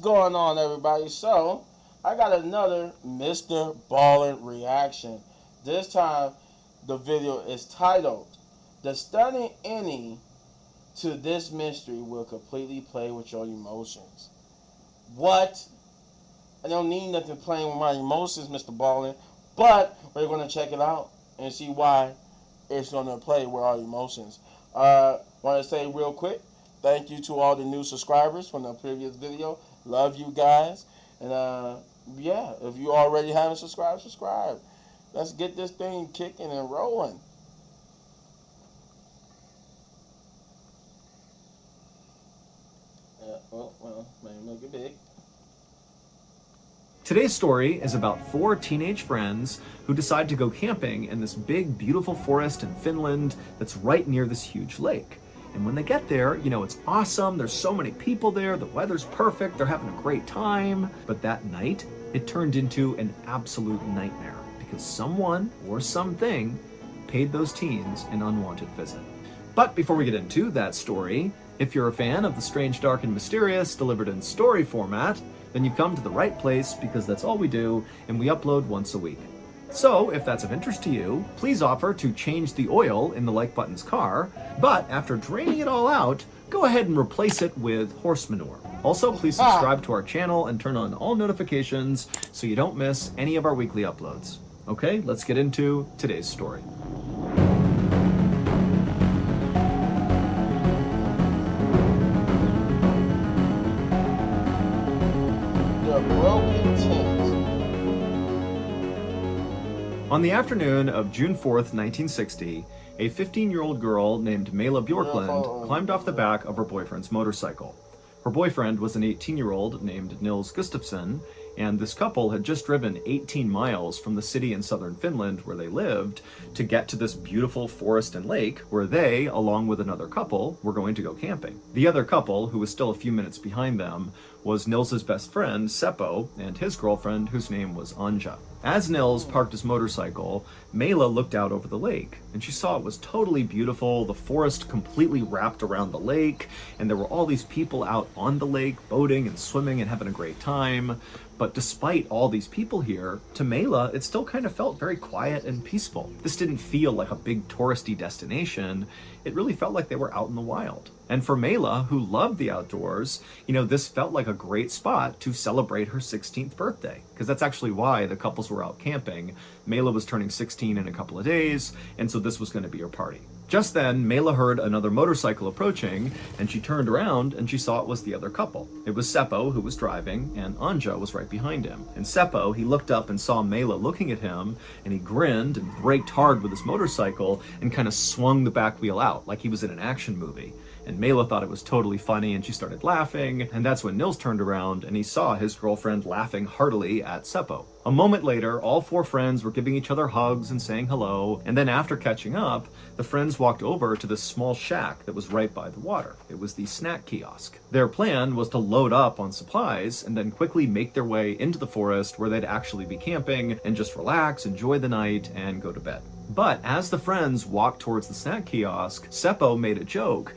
going on, everybody? So, I got another Mr. Ballin reaction. This time, the video is titled, "The Stunning Ending to This Mystery Will Completely Play with Your Emotions." What? I don't need nothing playing with my emotions, Mr. Ballin, but we're going to check it out and see why it's going to play with our emotions. Want to say real quick, thank you to all the new subscribers from the previous video. Love you guys. And yeah, if you already haven't subscribed, subscribe. Let's get this thing kicking and rolling. Well, maybe make it big. Today's story is about 4 teenage friends who decide to go camping in this big, beautiful forest in Finland that's right near this huge lake. And when they get there, you know, it's awesome. There's so many people there. The weather's perfect. They're having a great time. But that night, it turned into an absolute nightmare because someone or something paid those teens an unwanted visit. But before we get into that story, if you're a fan of the strange, dark, and mysterious delivered in story format, then you've come to the right place because that's all we do, and we upload once a week. So, if that's of interest to you, please offer to change the oil in the like button's car, but after draining it all out, go ahead and replace it with horse manure. Also, please subscribe to our channel and turn on all notifications so you don't miss any of our weekly uploads. Okay, let's get into today's story. On the afternoon of June 4th, 1960, a 15-year-old girl named Mela Bjorklund climbed off the back of her boyfriend's motorcycle. Her boyfriend was an 18-year-old named Nils Gustafsson, and this couple had just driven 18 miles from the city in southern Finland where they lived to get to this beautiful forest and lake where they, along with another couple, were going to go camping. The other couple, who was still a few minutes behind them, was Nils's best friend, Seppo, and his girlfriend, whose name was Anja. As Nils parked his motorcycle, Mela looked out over the lake, and she saw it was totally beautiful, the forest completely wrapped around the lake, and there were all these people out on the lake, boating and swimming and having a great time. But despite all these people here, to Mela, it still kind of felt very quiet and peaceful. This didn't feel like a big touristy destination. It really felt like they were out in the wild. And for Mela, who loved the outdoors, you know, this felt like a great spot to celebrate her 16th birthday, because that's actually why the couples were out camping. Mela was turning 16 in a couple of days, and so this was going to be her party. Just then, Mela heard another motorcycle approaching, and she turned around and she saw it was the other couple. It was Seppo who was driving, and Anja was right behind him. And Seppo, he looked up and saw Mela looking at him, and he grinned and braked hard with his motorcycle and kind of swung the back wheel out like he was in an action movie. And Mela thought it was totally funny, and she started laughing, and that's when Nils turned around and he saw his girlfriend laughing heartily at Seppo. A moment later, all 4 friends were giving each other hugs and saying hello, and then after catching up, the friends walked over to this small shack that was right by the water. It was the snack kiosk. Their plan was to load up on supplies and then quickly make their way into the forest where they'd actually be camping and just relax, enjoy the night, and go to bed. But as the friends walked towards the snack kiosk, Seppo made a joke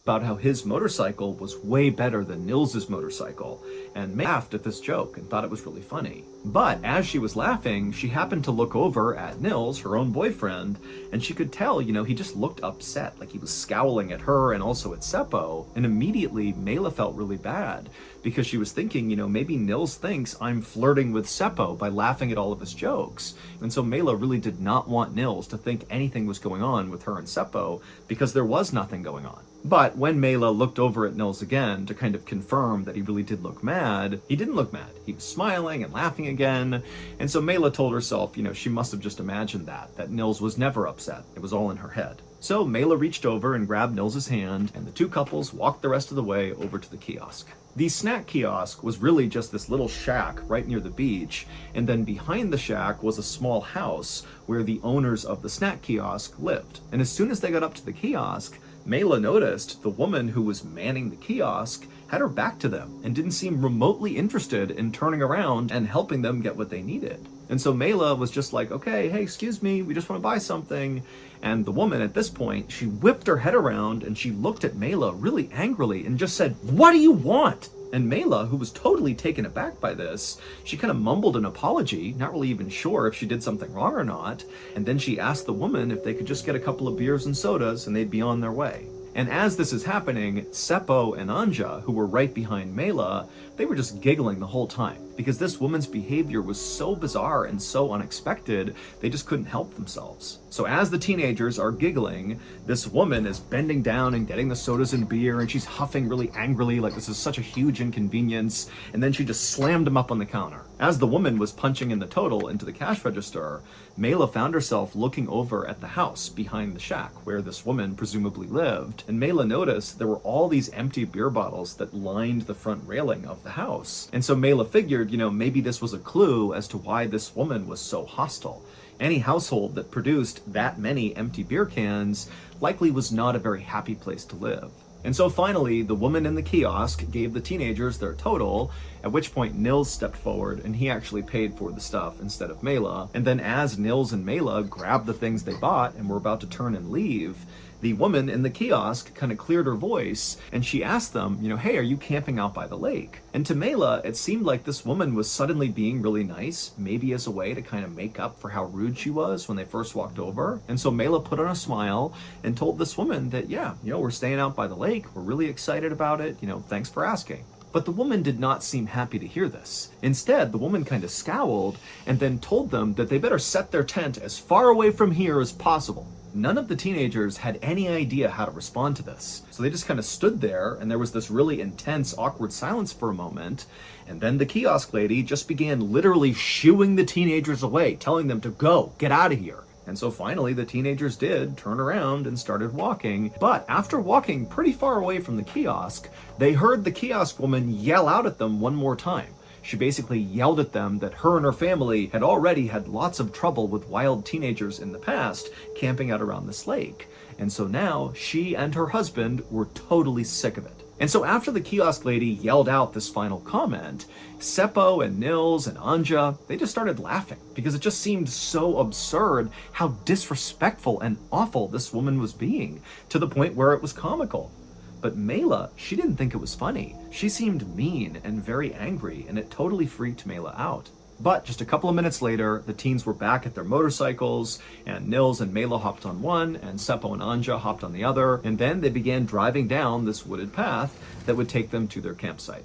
about how his motorcycle was way better than Nils's motorcycle, and laughed at this joke and thought it was really funny. But as she was laughing, she happened to look over at Nils, her own boyfriend, and she could tell, you know, he just looked upset, like he was scowling at her and also at Seppo, and immediately Mela felt really bad because she was thinking, you know, maybe Nils thinks I'm flirting with Seppo by laughing at all of his jokes. And so Mela really did not want Nils to think anything was going on with her and Seppo because there was nothing going on. But when Mela looked over at Nils again to kind of confirm that he really did look mad, he didn't look mad. He was smiling and laughing again. And so Mela told herself, you know, she must have just imagined that Nils was never upset. It was all in her head. So Mela reached over and grabbed Nils's hand, and the 2 couples walked the rest of the way over to the kiosk. The snack kiosk was really just this little shack right near the beach, and then behind the shack was a small house where the owners of the snack kiosk lived. And as soon as they got up to the kiosk, Mela noticed the woman who was manning the kiosk had her back to them and didn't seem remotely interested in turning around and helping them get what they needed. And so Mela was just like, okay, hey, excuse me, we just want to buy something. And the woman at this point, she whipped her head around and she looked at Mela really angrily and just said, "What do you want?" And Mela, who was totally taken aback by this, she kind of mumbled an apology, not really even sure if she did something wrong or not, and then she asked the woman if they could just get a couple of beers and sodas and they'd be on their way. And as this is happening, Seppo and Anja, who were right behind Mela, they were just giggling the whole time because this woman's behavior was so bizarre and so unexpected, they just couldn't help themselves. So as the teenagers are giggling, this woman is bending down and getting the sodas and beer, and she's huffing really angrily like this is such a huge inconvenience, and then she just slammed them up on the counter. As the woman was punching in the total into the cash register, Mela found herself looking over at the house behind the shack where this woman presumably lived, and Mela noticed there were all these empty beer bottles that lined the front railing of the house. And so Mela figured, maybe this was a clue as to why this woman was so hostile. Any household that produced that many empty beer cans likely was not a very happy place to live. And so finally, the woman in the kiosk gave the teenagers their total, at which point Nils stepped forward and he actually paid for the stuff instead of Mela. And then as Nils and Mela grabbed the things they bought and were about to turn and leave, the woman in the kiosk kind of cleared her voice and she asked them, hey, are you camping out by the lake? And to Mela, it seemed like this woman was suddenly being really nice, maybe as a way to kind of make up for how rude she was when they first walked over. And so Mela put on a smile and told this woman that, we're staying out by the lake. We're really excited about it. Thanks for asking. But the woman did not seem happy to hear this. Instead, the woman kind of scowled and then told them that they better set their tent as far away from here as possible. None of the teenagers had any idea how to respond to this. So they just kind of stood there, and there was this really intense, awkward silence for a moment. And then the kiosk lady just began literally shooing the teenagers away, telling them to go, get out of here. And so finally the teenagers did turn around and started walking. But after walking pretty far away from the kiosk, they heard the kiosk woman yell out at them one more time. She basically yelled at them that her and her family had already had lots of trouble with wild teenagers in the past camping out around this lake. And so now she and her husband were totally sick of it. And so after the kiosk lady yelled out this final comment, Seppo and Nils and Anja, they just started laughing because it just seemed so absurd how disrespectful and awful this woman was being, to the point where it was comical. But Mela, she didn't think it was funny. She seemed mean and very angry, and it totally freaked Mela out. But just a couple of minutes later, the teens were back at their motorcycles, and Nils and Mela hopped on one, and Seppo and Anja hopped on the other, and then they began driving down this wooded path that would take them to their campsite.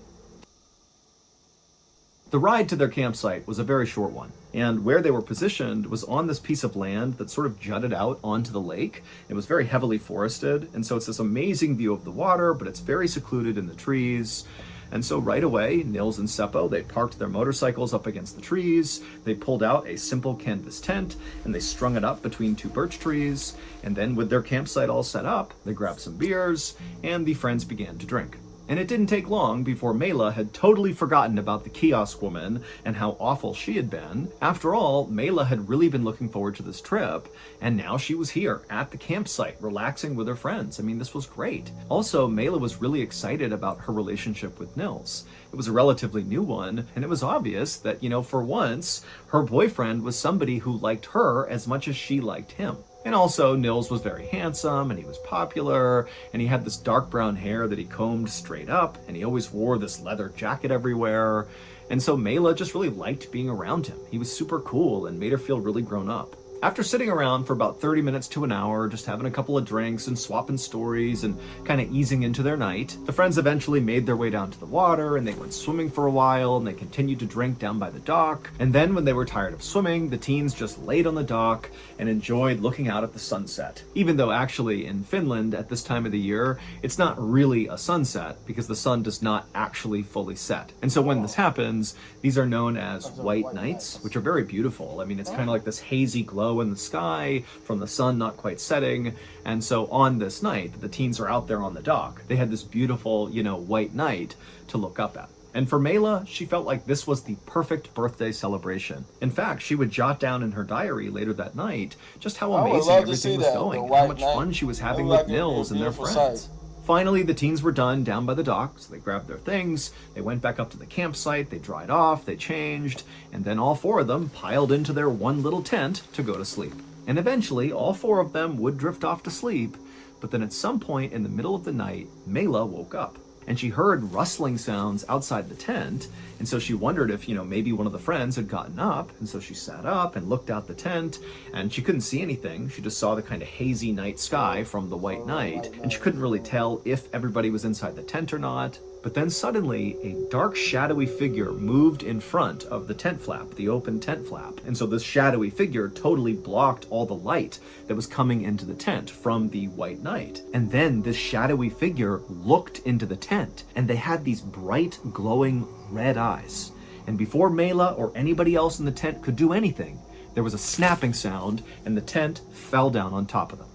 The ride to their campsite was a very short one, and where they were positioned was on this piece of land that sort of jutted out onto the lake. It was very heavily forested, and so it's this amazing view of the water, but it's very secluded in the trees. And so right away, Nils and Seppo, they parked their motorcycles up against the trees, they pulled out a simple canvas tent, and they strung it up between two birch trees, and then with their campsite all set up, they grabbed some beers, and the friends began to drink. And it didn't take long before Mela had totally forgotten about the kiosk woman and how awful she had been. After all, Mela had really been looking forward to this trip, and now she was here at the campsite, relaxing with her friends. I mean, this was great. Also, Mela was really excited about her relationship with Nils. It was a relatively new one, and it was obvious that, for once, her boyfriend was somebody who liked her as much as she liked him. And also, Nils was very handsome, and he was popular, and he had this dark brown hair that he combed straight up, and he always wore this leather jacket everywhere. And so Mela just really liked being around him. He was super cool and made her feel really grown up. After sitting around for about 30 minutes to an hour, just having a couple of drinks and swapping stories and kind of easing into their night, the friends eventually made their way down to the water, and they went swimming for a while, and they continued to drink down by the dock. And then when they were tired of swimming, the teens just laid on the dock and enjoyed looking out at the sunset. Even though actually in Finland at this time of the year, it's not really a sunset because the sun does not actually fully set. And so when this happens, these are known as white nights, which are very beautiful. I mean, it's kind of like this hazy glow in the sky from the sun not quite setting. And so on this night, the teens are out there on the dock. They had this beautiful, white night to look up at. And for Mela, she felt like this was the perfect birthday celebration. In fact, she would jot down in her diary later that night just how amazing everything was going, how much fun she was having with Nils and their friends. Finally, the teens were done down by the dock, so they grabbed their things, they went back up to the campsite, they dried off, they changed, and then all four of them piled into their one little tent to go to sleep. And eventually, all four of them would drift off to sleep, but then at some point in the middle of the night, Mela woke up. and she heard rustling sounds outside the tent. And so she wondered if, maybe one of the friends had gotten up. And so she sat up and looked out the tent, and she couldn't see anything. She just saw the kind of hazy night sky from the white night, and she couldn't really tell if everybody was inside the tent or not. But then suddenly, a dark, shadowy figure moved in front of the tent flap, the open tent flap. And so this shadowy figure totally blocked all the light that was coming into the tent from the white night. And then this shadowy figure looked into the tent, and they had these bright, glowing red eyes. And before Mela or anybody else in the tent could do anything, there was a snapping sound, and the tent fell down on top of them.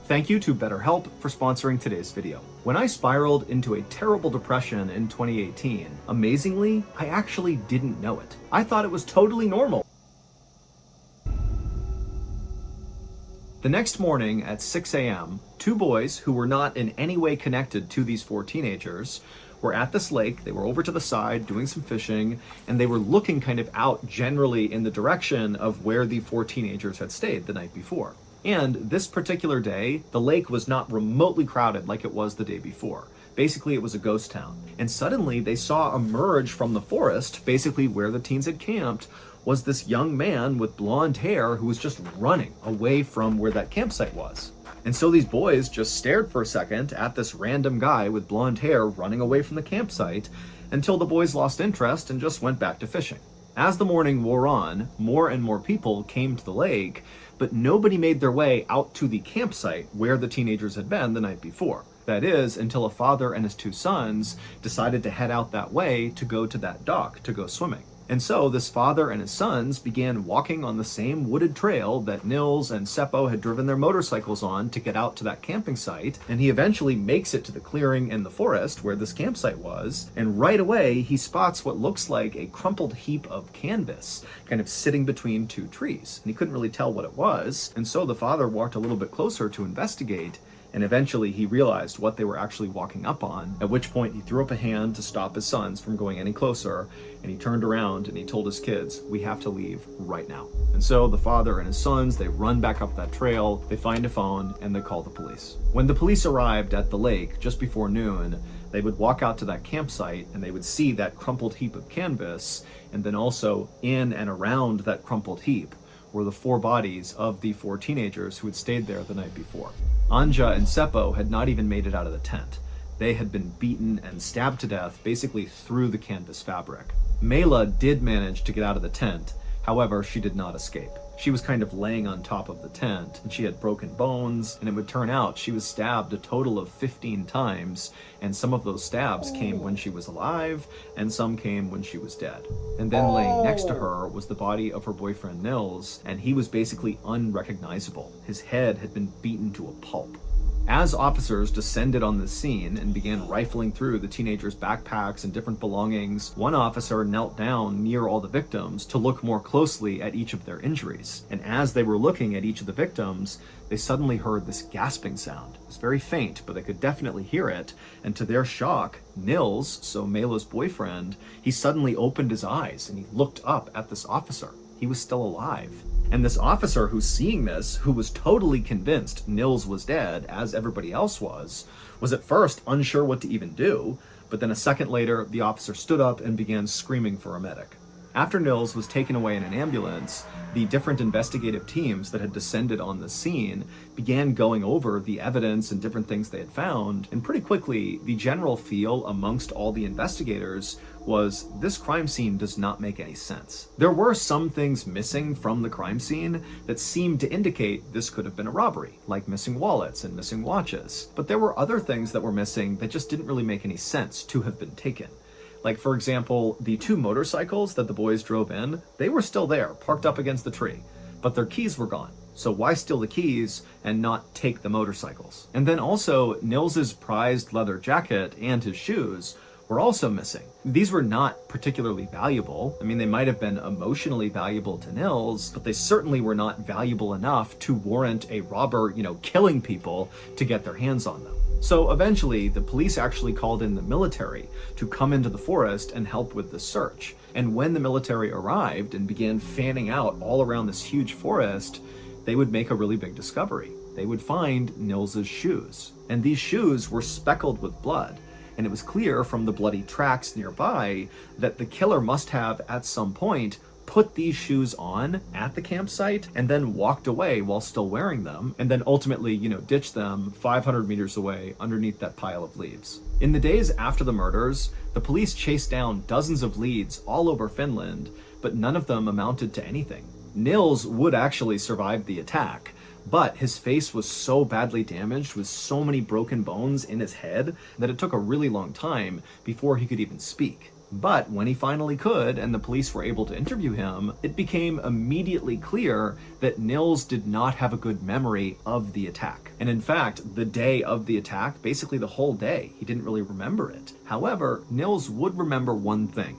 Thank you to BetterHelp for sponsoring today's video. When I spiraled into a terrible depression in 2018, amazingly, I actually didn't know it. I thought it was totally normal. The next morning at 6 a.m., two boys who were not in any way connected to these four teenagers were at this lake. They were over to the side doing some fishing, and they were looking kind of out generally in the direction of where the four teenagers had stayed the night before. And this particular day, the lake was not remotely crowded like it was the day before. Basically, it was a ghost town. And suddenly they saw emerge from the forest, basically where the teens had camped, was this young man with blonde hair who was just running away from where that campsite was. And so these boys just stared for a second at this random guy with blonde hair running away from the campsite until the boys lost interest and just went back to fishing. As the morning wore on, more and more people came to the lake, but nobody made their way out to the campsite where the teenagers had been the night before. That is, until a father and his two sons decided to head out that way to go to that dock to go swimming. And so this father and his sons began walking on the same wooded trail that Nils and Seppo had driven their motorcycles on to get out to that camping site. And he eventually makes it to the clearing in the forest where this campsite was. And right away, he spots what looks like a crumpled heap of canvas kind of sitting between two trees. And he couldn't really tell what it was. And so the father walked a little bit closer to investigate. And eventually he realized what they were actually walking up on, at which point he threw up a hand to stop his sons from going any closer, and he turned around and he told his kids, "We have to leave right now." And so the father and his sons, they run back up that trail, they find a phone, and they call the police. When the police arrived at the lake just before noon, they would walk out to that campsite and they would see that crumpled heap of canvas, and then also in and around that crumpled heap were the four bodies of the four teenagers who had stayed there the night before. Anja and Seppo had not even made it out of the tent. They had been beaten and stabbed to death basically through the canvas fabric. Mela did manage to get out of the tent, however, she did not escape. She was kind of laying on top of the tent, and she had broken bones, and it would turn out she was stabbed a total of 15 times, and some of those stabs came when she was alive, and some came when she was dead. And then laying next to her was the body of her boyfriend Nils, and he was basically unrecognizable. His head had been beaten to a pulp. As officers descended on the scene and began rifling through the teenagers' backpacks and different belongings, one officer knelt down near all the victims to look more closely at each of their injuries. And as they were looking at each of the victims, they suddenly heard this gasping sound. It was very faint, but they could definitely hear it. And to their shock, Nils, so Mela's boyfriend, he suddenly opened his eyes and he looked up at this officer. He was still alive. And this officer who's seeing this, who was totally convinced Nils was dead, as everybody else was at first unsure what to even do, but then a second later, the officer stood up and began screaming for a medic. After Nils was taken away in an ambulance, the different investigative teams that had descended on the scene began going over the evidence and different things they had found, and pretty quickly, the general feel amongst all the investigators was this crime scene does not make any sense. There were some things missing from the crime scene that seemed to indicate this could have been a robbery, like missing wallets and missing watches. But there were other things that were missing that just didn't really make any sense to have been taken. Like, for example, the two motorcycles that the boys drove in, they were still there, parked up against the tree, but their keys were gone. So why steal the keys and not take the motorcycles? And then also, Nils's prized leather jacket and his shoes were also missing. These were not particularly valuable. I mean, they might have been emotionally valuable to Nils, but they certainly were not valuable enough to warrant a robber, killing people to get their hands on them. So eventually, the police actually called in the military to come into the forest and help with the search. And when the military arrived and began fanning out all around this huge forest, they would make a really big discovery. they would find Nils's shoes. And these shoes were speckled with blood. And it was clear from the bloody tracks nearby that the killer must have, at some point, put these shoes on at the campsite and then walked away while still wearing them, and then ultimately, ditched them 500 meters away underneath that pile of leaves. In the days after the murders, the police chased down dozens of leads all over Finland, but none of them amounted to anything. Nils would actually survive the attack, but his face was so badly damaged with so many broken bones in his head that it took a really long time before he could even speak. But when he finally could, and the police were able to interview him, it became immediately clear that Nils did not have a good memory of the attack. And in fact, the day of the attack, basically the whole day, he didn't really remember it. However, Nils would remember one thing.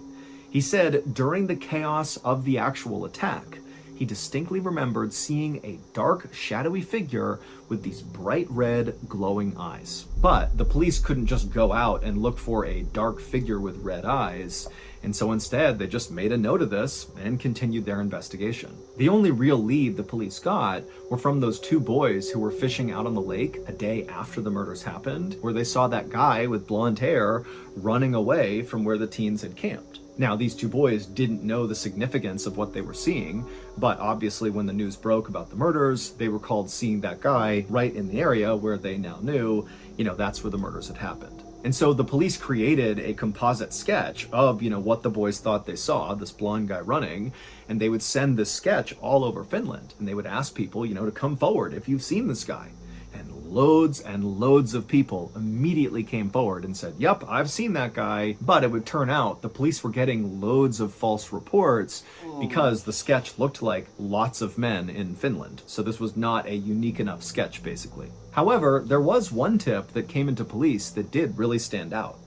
He said during the chaos of the actual attack, he distinctly remembered seeing a dark, shadowy figure with these bright red, glowing eyes. But the police couldn't just go out and look for a dark figure with red eyes, and so instead they just made a note of this and continued their investigation. The only real lead the police got were from those two boys who were fishing out on the lake a day after the murders happened, where they saw that guy with blonde hair running away from where the teens had camped. Now, these two boys didn't know the significance of what they were seeing, but obviously when the news broke about the murders, they recalled seeing that guy right in the area where they now knew, that's where the murders had happened. And so the police created a composite sketch of, what the boys thought they saw, this blonde guy running, and they would send this sketch all over Finland, and they would ask people, to come forward if you've seen this guy. And loads of people immediately came forward and said, yep, I've seen that guy. But it would turn out the police were getting loads of false reports because the sketch looked like lots of men in Finland. So this was not a unique enough sketch, basically. However, there was one tip that came into police that did really stand out.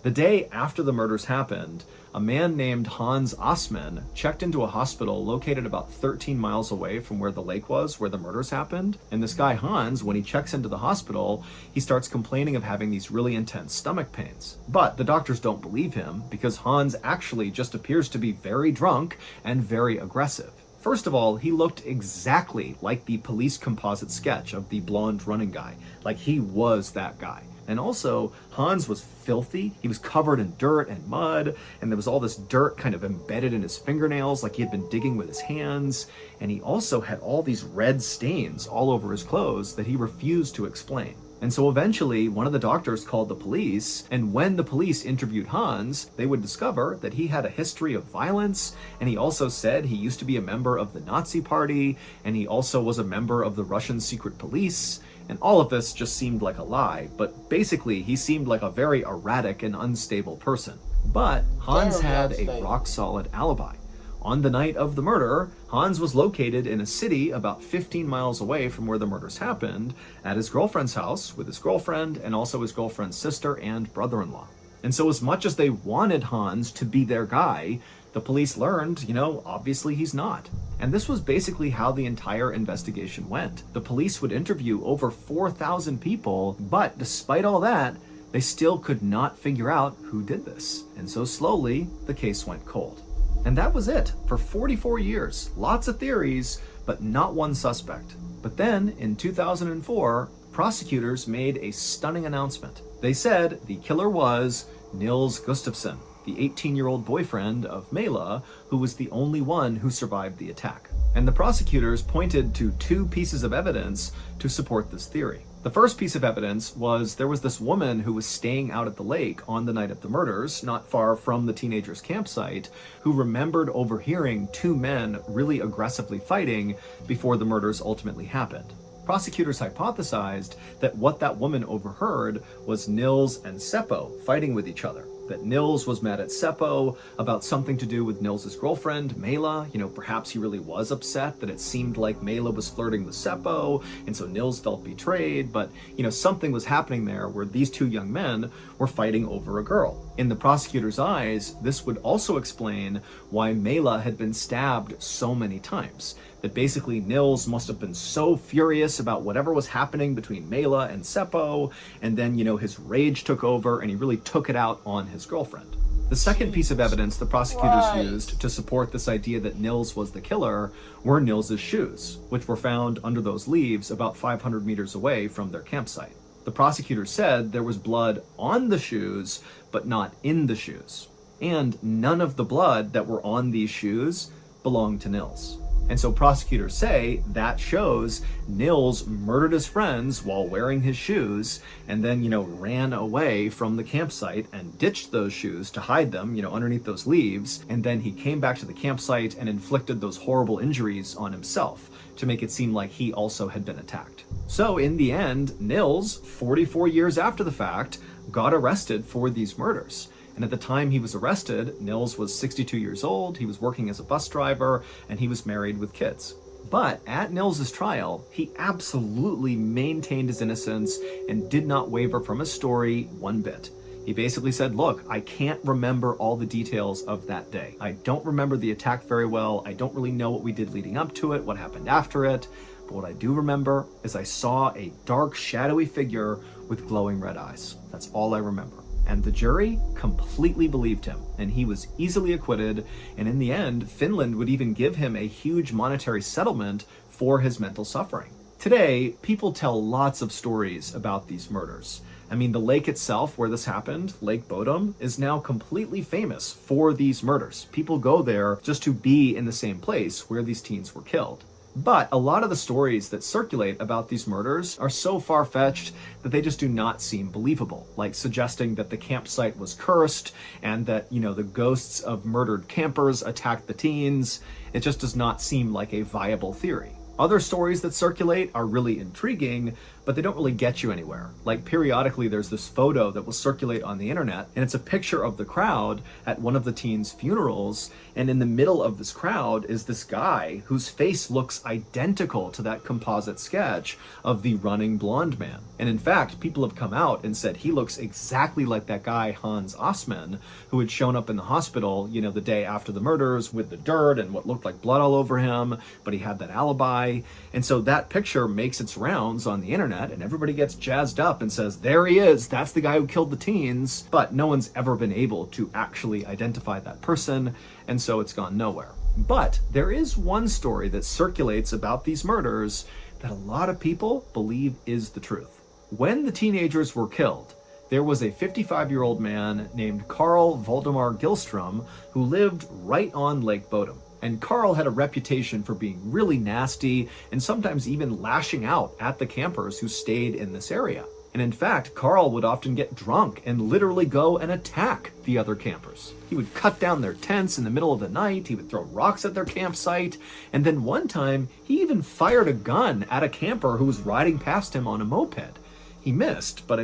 The day after the murders happened, a man named Hans Osman checked into a hospital located about 13 miles away from where the lake was, where the murders happened. And this guy Hans, when he checks into the hospital, he starts complaining of having these really intense stomach pains. But the doctors don't believe him because Hans actually just appears to be very drunk and very aggressive. First of all, he looked exactly like the police composite sketch of the blonde running guy. Like he was that guy. And also, Hans was filthy. He was covered in dirt and mud, and there was all this dirt kind of embedded in his fingernails like he had been digging with his hands. And he also had all these red stains all over his clothes that he refused to explain. And so eventually, one of the doctors called the police, and when the police interviewed Hans, they would discover that he had a history of violence, and he also said he used to be a member of the Nazi Party, and he also was a member of the Russian secret police. And all of this just seemed like a lie, but basically he seemed like a very erratic and unstable person. But Hans had a rock-solid alibi. On the night of the murder, Hans was located in a city about 15 miles away from where the murders happened, at his girlfriend's house with his girlfriend and also his girlfriend's sister and brother-in-law. And so as much as they wanted Hans to be their guy, the police learned, obviously he's not. And this was basically how the entire investigation went. The police would interview over 4,000 people, but despite all that, they still could not figure out who did this. And so slowly, the case went cold. And that was it for 44 years. Lots of theories, but not one suspect. But then, in 2004, prosecutors made a stunning announcement. They said the killer was Nils Gustafsson, the 18-year-old boyfriend of Mela, who was the only one who survived the attack. And the prosecutors pointed to two pieces of evidence to support this theory. The first piece of evidence was there was this woman who was staying out at the lake on the night of the murders, not far from the teenagers' campsite, who remembered overhearing two men really aggressively fighting before the murders ultimately happened. Prosecutors hypothesized that what that woman overheard was Nils and Seppo fighting with each other. That Nils was mad at Seppo about something to do with Nils's girlfriend, Mela. Perhaps he really was upset that it seemed like Mela was flirting with Seppo, and so Nils felt betrayed. But, something was happening there where these two young men were fighting over a girl. In the prosecutor's eyes, this would also explain why Mela had been stabbed so many times. That basically Nils must have been so furious about whatever was happening between Mela and Seppo, and then, his rage took over and he really took it out on his girlfriend. The second piece of evidence the prosecutors Christ. used to support this idea that Nils was the killer were Nils's shoes, which were found under those leaves about 500 meters away from their campsite. The prosecutors said there was blood on the shoes, but not in the shoes. And none of the blood that were on these shoes belonged to Nils. And so prosecutors say that shows Nils murdered his friends while wearing his shoes and then, ran away from the campsite and ditched those shoes to hide them, underneath those leaves. And then he came back to the campsite and inflicted those horrible injuries on himself to make it seem like he also had been attacked. So in the end, Nils, 44 years after the fact, got arrested for these murders. And at the time he was arrested, Nils was 62 years old, he was working as a bus driver, and he was married with kids. But at Nils's trial, he absolutely maintained his innocence and did not waver from his story one bit. He basically said, look, I can't remember all the details of that day. I don't remember the attack very well. I don't really know what we did leading up to it, what happened after it. But what I do remember is I saw a dark, shadowy figure with glowing red eyes. That's all I remember. And the jury completely believed him, and he was easily acquitted, and in the end, Finland would even give him a huge monetary settlement for his mental suffering. Today, people tell lots of stories about these murders. I mean, the lake itself where this happened, Lake Bodom, is now completely famous for these murders. People go there just to be in the same place where these teens were killed. But a lot of the stories that circulate about these murders are so far-fetched that they just do not seem believable, like suggesting that the campsite was cursed and that, the ghosts of murdered campers attacked the teens. It just does not seem like a viable theory. Other stories that circulate are really intriguing, but they don't really get you anywhere. Like periodically there's this photo that will circulate on the internet, and it's a picture of the crowd at one of the teens' funerals, and in the middle of this crowd is this guy whose face looks identical to that composite sketch of the running blonde man. And in fact, people have come out and said he looks exactly like that guy Hans Osman, who had shown up in the hospital, the day after the murders with the dirt and what looked like blood all over him, but he had that alibi. And so that picture makes its rounds on the internet, and everybody gets jazzed up and says, there he is, that's the guy who killed the teens. But no one's ever been able to actually identify that person, and so it's gone nowhere. But there is one story that circulates about these murders that a lot of people believe is the truth. When the teenagers were killed, there was a 55-year-old man named Carl Valdemar Gillstrom who lived right on Lake Bodom. And Carl had a reputation for being really nasty and sometimes even lashing out at the campers who stayed in this area. And in fact, Carl would often get drunk and literally go and attack the other campers. He would cut down their tents in the middle of the night, he would throw rocks at their campsite, and then one time he even fired a gun at a camper who was riding past him on a moped. He missed, but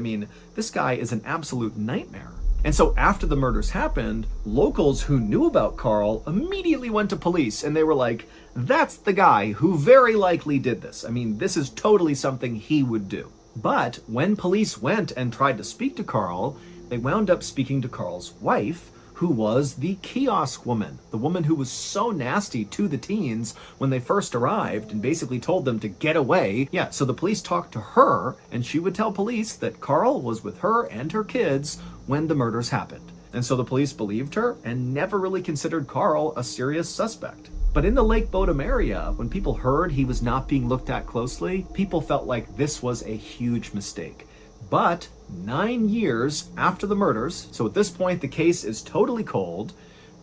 this guy is an absolute nightmare. And so after the murders happened, locals who knew about Carl immediately went to police, and they were like, that's the guy who very likely did this. This is totally something he would do. But when police went and tried to speak to Carl, they wound up speaking to Carl's wife, who was the kiosk woman, the woman who was so nasty to the teens when they first arrived and basically told them to get away. Yeah, so the police talked to her, and she would tell police that Carl was with her and her kids when the murders happened. And so the police believed her and never really considered Carl a serious suspect. But in the Lake Bodom area, when people heard he was not being looked at closely, people felt like this was a huge mistake. But 9 years after the murders, so at this point the case is totally cold,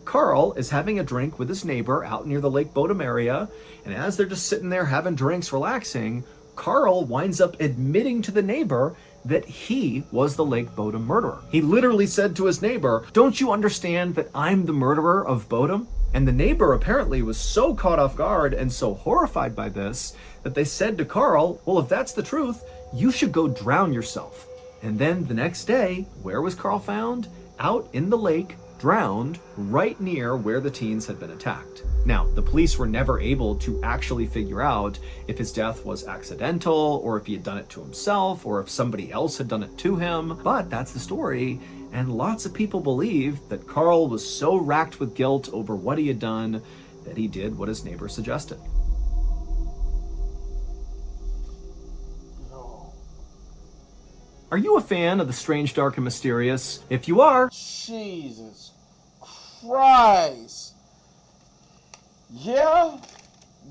Carl is having a drink with his neighbor out near the Lake Bodom area, and as they're just sitting there having drinks, relaxing, Carl winds up admitting to the neighbor that he was the Lake Bodom murderer. He literally said to his neighbor, don't you understand that I'm the murderer of Bodom? And the neighbor apparently was so caught off guard and so horrified by this that they said to Carl, well, if that's the truth, you should go drown yourself. And then the next day, where was Carl found? Out in the lake, drowned, right near where the teens had been attacked. Now, the police were never able to actually figure out if his death was accidental, or if he had done it to himself, or if somebody else had done it to him, but that's the story. And lots of people believe that Carl was so racked with guilt over what he had done that he did what his neighbor suggested. No. Are you a fan of the strange, dark, and mysterious? If you are, Jesus. Christ. Yeah.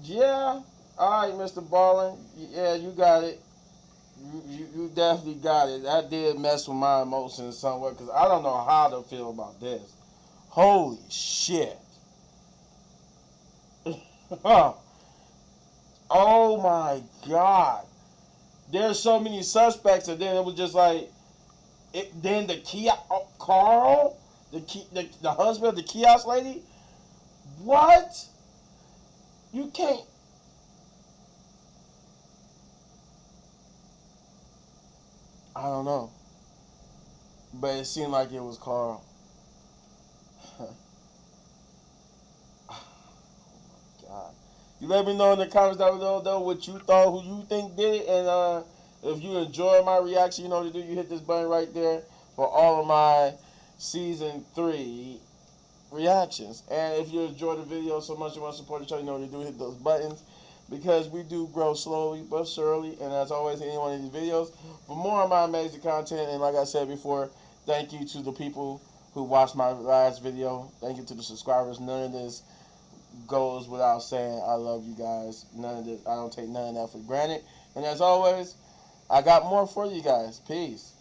All right, Mr. Ballin. Yeah, you got it. You definitely got it. That did mess with my emotions somewhat because I don't know how to feel about this. Holy shit. Oh my God. There's so many suspects, and then it was just like, then the Carl, the husband of the kiosk lady. What? You can't. I don't know, but it seemed like it was Carl. God. You let me know in the comments down below though what you thought, who you think did it, and if you enjoy my reaction, you know what to do. You hit this button right there for all of my season 3 reactions. And if you enjoy the video so much you want to support the channel, you know what to do. Hit those buttons because we do grow slowly but surely. And as always, in any one of these videos, for more of my amazing content, and like I said before, thank you to the people who watched my last video. Thank you to the subscribers. None of this goes without saying. I love you guys. None of this, I don't take none of that for granted. And as always, I got more for you guys. Peace.